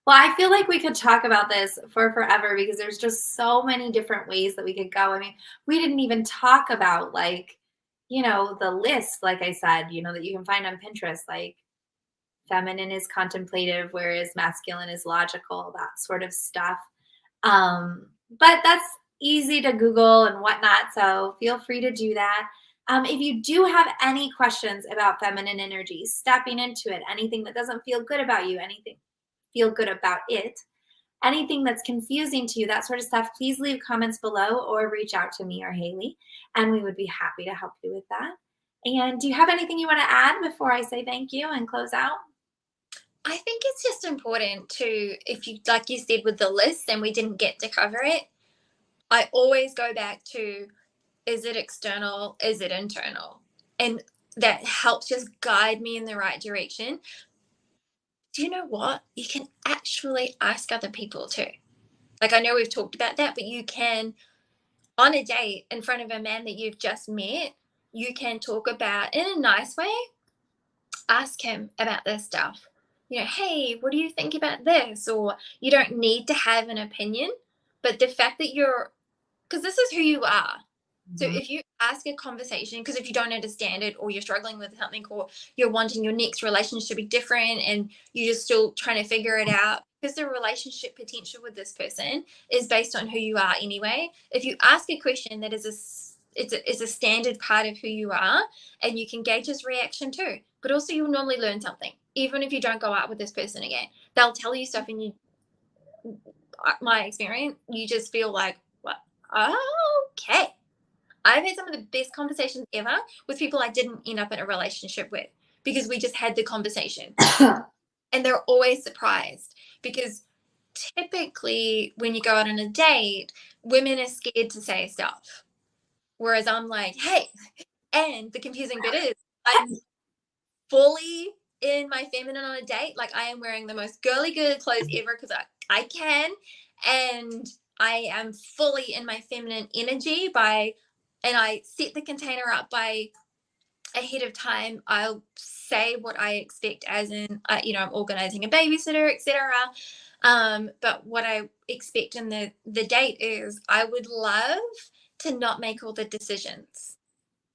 Well, I feel like we could talk about this for forever because there's just so many different ways that we could go. I mean, we didn't even talk about the list, like I said, that you can find on Pinterest, like feminine is contemplative, whereas masculine is logical, that sort of stuff. But that's easy to Google and whatnot. So feel free to do that. If you do have any questions about feminine energy, stepping into it, anything that doesn't feel good about you, anything feel good about it, anything that's confusing to you, that sort of stuff, please leave comments below or reach out to me or Hayley, and we would be happy to help you with that. And do you have anything you want to add before I say thank you and close out? I think it's just important to, if you, like you said, with the list and we didn't get to cover it, I always go back to, is it external? Is it internal? And that helps just guide me in the right direction. Do you know what? You can actually ask other people too. Like, I know we've talked about that, but you can, on a date in front of a man that you've just met, you can talk about, in a nice way, ask him about this stuff. hey, what do you think about this? Or you don't need to have an opinion, but the fact that because this is who you are. So Mhm. if you ask a conversation, because if you don't understand it, or you're struggling with something, or you're wanting your next relationship to be different and you're just still trying to figure it out, because the relationship potential with this person is based on who you are anyway. If you ask a question that is a standard part of who you are, and you can gauge his reaction too, but also you'll normally learn something, even if you don't go out with this person again. They'll tell you stuff, and my experience, you just feel like, what? Okay. I've had some of the best conversations ever with people I didn't end up in a relationship with, because we just had the conversation. And they're always surprised, because typically when you go out on a date, women are scared to say stuff. Whereas I'm like, hey, and the confusing bit is I'm fully in my feminine on a date. Like, I am wearing the most girly good clothes ever because I can. And I am fully in my feminine energy and I set the container up by ahead of time. I'll say what I expect, as in, I'm organizing a babysitter, etc. But what I expect in the date is I would love to not make all the decisions.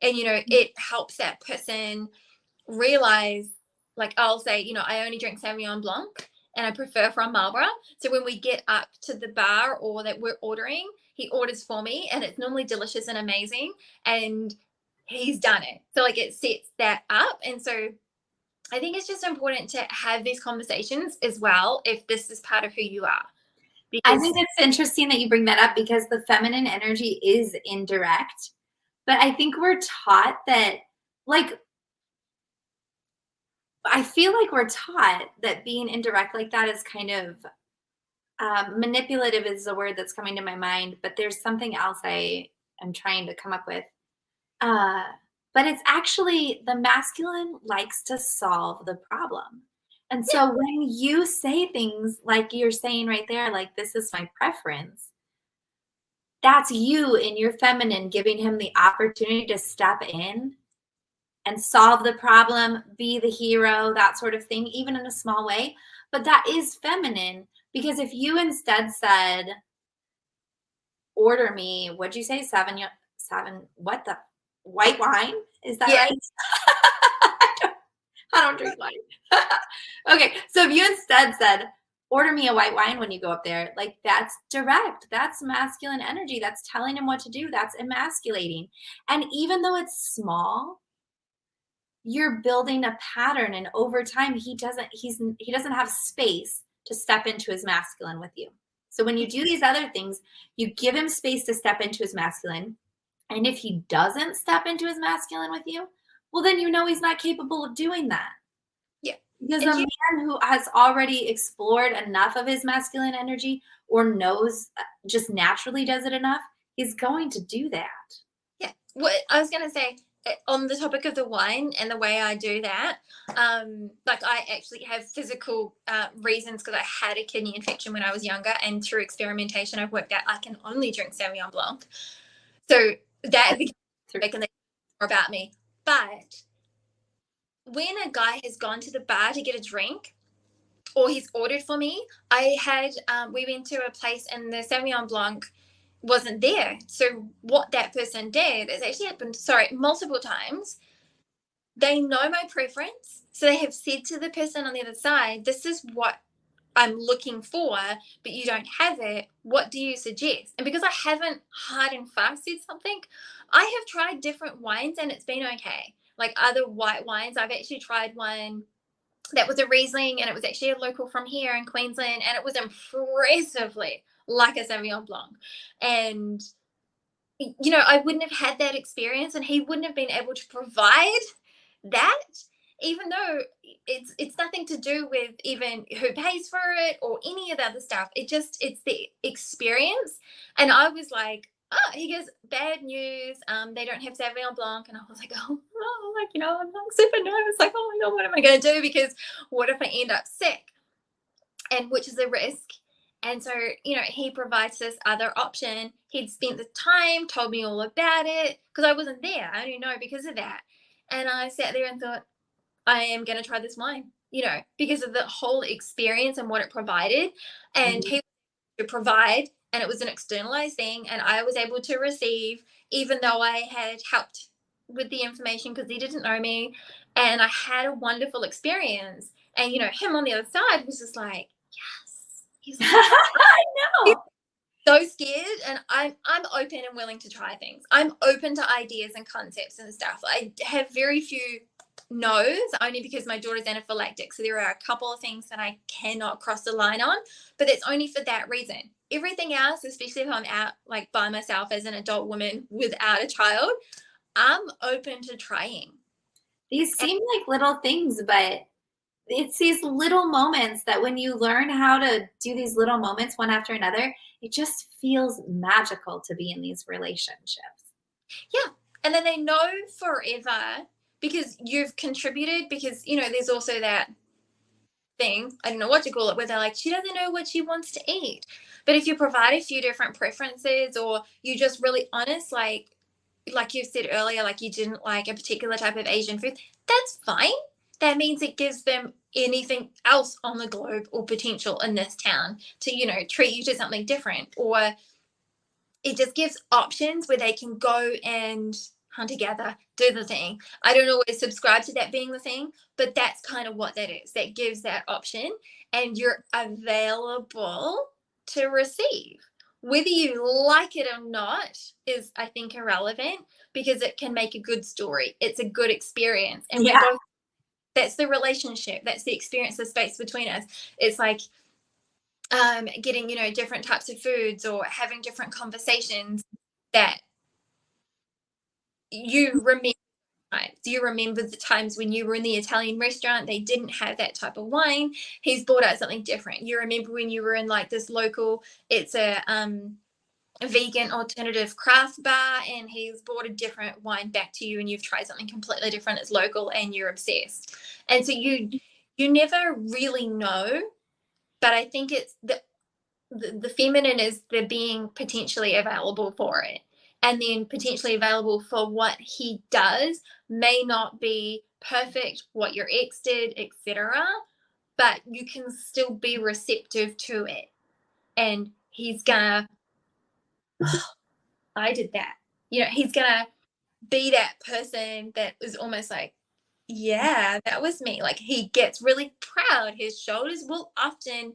And, it helps that person realize, like, I'll say, I only drink Sauvignon Blanc and I prefer from Marlborough. So when we get up to the bar or that we're ordering, he orders for me and it's normally delicious and amazing. And he's done it. So, like, it sets that up. And so I think it's just important to have these conversations as well, if this is part of who you are. I Because, think it's interesting that you bring that up because the feminine energy is indirect, but I think we're taught that, like, I feel like we're taught that being indirect like that is kind of manipulative is the word that's coming to my mind, but there's something else I am trying to come up with. Uh, but it's actually the masculine likes to solve the problem. And yeah, so when you say things like you're saying right there, like, this is my preference, that's you in your feminine giving him the opportunity to step in and solve the problem, be the hero, that sort of thing, even in a small way. But that is feminine, because if you instead said, order me, what'd you say? What the white wine? Is that yeah, right? I don't drink wine. Okay. So if you instead said, order me a white wine when you go up there, like, that's direct. That's masculine energy. That's telling him what to do. That's emasculating. And even though it's small, you're building a pattern, and over time he doesn't have space to step into his masculine with you. So when you do these other things, you give him space to step into his masculine, and if he doesn't step into his masculine with you, well, then he's not capable of doing that, yeah. because a And man who has already explored enough of his masculine energy, or knows, just naturally does it enough, he's going to do that. yeah, what I was gonna say, on the topic of the wine and the way I do that, like, I actually have physical reasons, because I had a kidney infection when I was younger, and through experimentation, I've worked out I can only drink Sauvignon Blanc. So that became big, and they more about me. But when a guy has gone to the bar to get a drink, or he's ordered for me, we went to a place and the Sauvignon Blanc wasn't there. So what that person did is actually happened, sorry, multiple times. They know my preference. So they have said to the person on the other side, this is what I'm looking for, but you don't have it. What do you suggest? And because I haven't hard and fast said something, I have tried different wines and it's been okay. Like, other white wines, I've actually tried one that was a Riesling, and it was actually a local from here in Queensland, and it was impressively like a Sauvignon Blanc. And I wouldn't have had that experience, and he wouldn't have been able to provide that, even though it's nothing to do with even who pays for it or any of the other stuff. It's the experience. And I was like, oh, he goes, bad news, they don't have Sauvignon Blanc. And I was like, I'm like super nervous, like, oh my god, what am I going to do, because what if I end up sick, and which is a risk. And so, he provides this other option. He'd spent the time, told me all about it, because I wasn't there. I only know because of that. And I sat there and thought, I am going to try this wine. because of the whole experience and what it provided. And Mhm. he to provide, and it was an externalized thing, and I was able to receive, even though I had helped with the information because he didn't know me, and I had a wonderful experience. And him on the other side was just like, yes. He's like, I he's know. so scared, and I'm open and willing to try things. I'm open to ideas and concepts and stuff. I have very few no's, only because my daughter's anaphylactic. So there are a couple of things that I cannot cross the line on, but it's only for that reason. Everything else, especially if I'm out like by myself as an adult woman without a child, I'm open to trying. These And seem like little things, but it's these little moments that when you learn how to do these little moments one after another, it just feels magical to be in these relationships. yeah, and then they know forever because you've contributed. Because there's also that thing, I don't know what to call it, where they're like, she doesn't know what she wants to eat. But if you provide a few different preferences, or you just really honest, like you said earlier, like you didn't like a particular type of Asian food, that's fine. That means it gives them anything else on the globe or potential in this town to, treat you to something different. Or it just gives options where they can go and hunt together, do the thing. I don't always subscribe to that being the thing, but that's kind of what that is. That gives that option, and you're available to receive. Whether you like it or not is, I think, irrelevant, because it can make a good story. It's a good experience. And we're Yeah. both, that's the relationship, that's the experience, the space between us. It's like getting, different types of foods, or having different conversations that you remember. Do you remember the times when you were in the Italian restaurant, they didn't have that type of wine? He's brought out something different. You remember when you were in like this local, it's a vegan alternative craft bar, and he's brought a different wine back to you, and you've tried something completely different. It's local and you're obsessed. And so you never really know, but I think it's the feminine is the being potentially available for it, and then potentially available for what he does may not be perfect what your ex did, etc., but you can still be receptive to it. And he's gonna I did that, he's gonna be that person that is almost like, yeah, that was me. Like, he gets really proud, his shoulders will often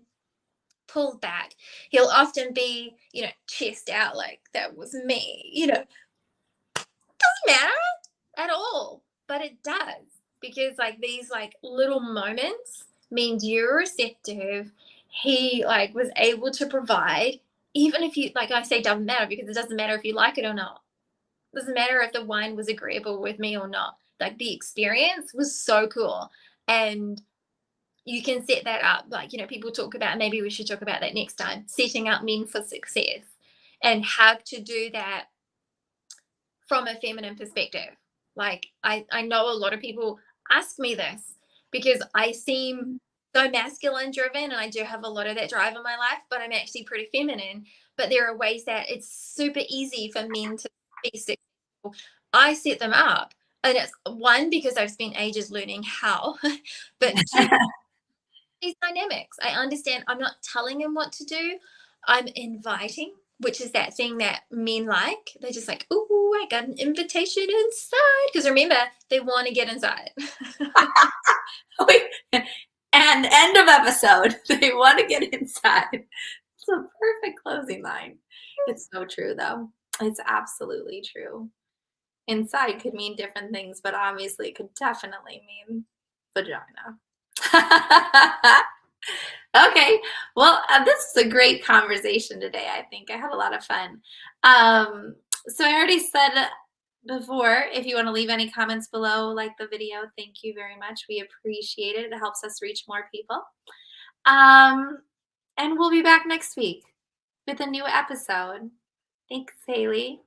pulled back. He'll often be, chest out, like, that was me. Doesn't matter at all, but it does, because like these like little moments means you're receptive. He like was able to provide, even if you, like I say, doesn't matter, because it doesn't matter if you like it or not. It doesn't matter if the wine was agreeable with me or not. Like, the experience was so cool. And you can set that up. Like, people talk about, maybe we should talk about that next time, setting up men for success, and how to do that from a feminine perspective. Like, I know a lot of people ask me this because I seem so masculine driven, and I do have a lot of that drive in my life, but I'm actually pretty feminine. But there are ways that it's super easy for men to be successful. I set them up. And it's one, because I've spent ages learning how, but two, these dynamics. I understand I'm not telling him what to do. I'm inviting, which is that thing that men like. They're just like, "Ooh, I got an invitation inside." Because remember, they want to get inside. Wait, and end of episode. They want to get inside. It's a perfect closing line. It's so true, though. It's absolutely true. Inside could mean different things, but obviously it could definitely mean vagina. Okay. Well, this is a great conversation today. I think I had a lot of fun. So I already said before, if you want to leave any comments below, like the video, thank you very much. We appreciate it. It helps us reach more people. Um, and we'll be back next week with a new episode. Thanks, Hayley.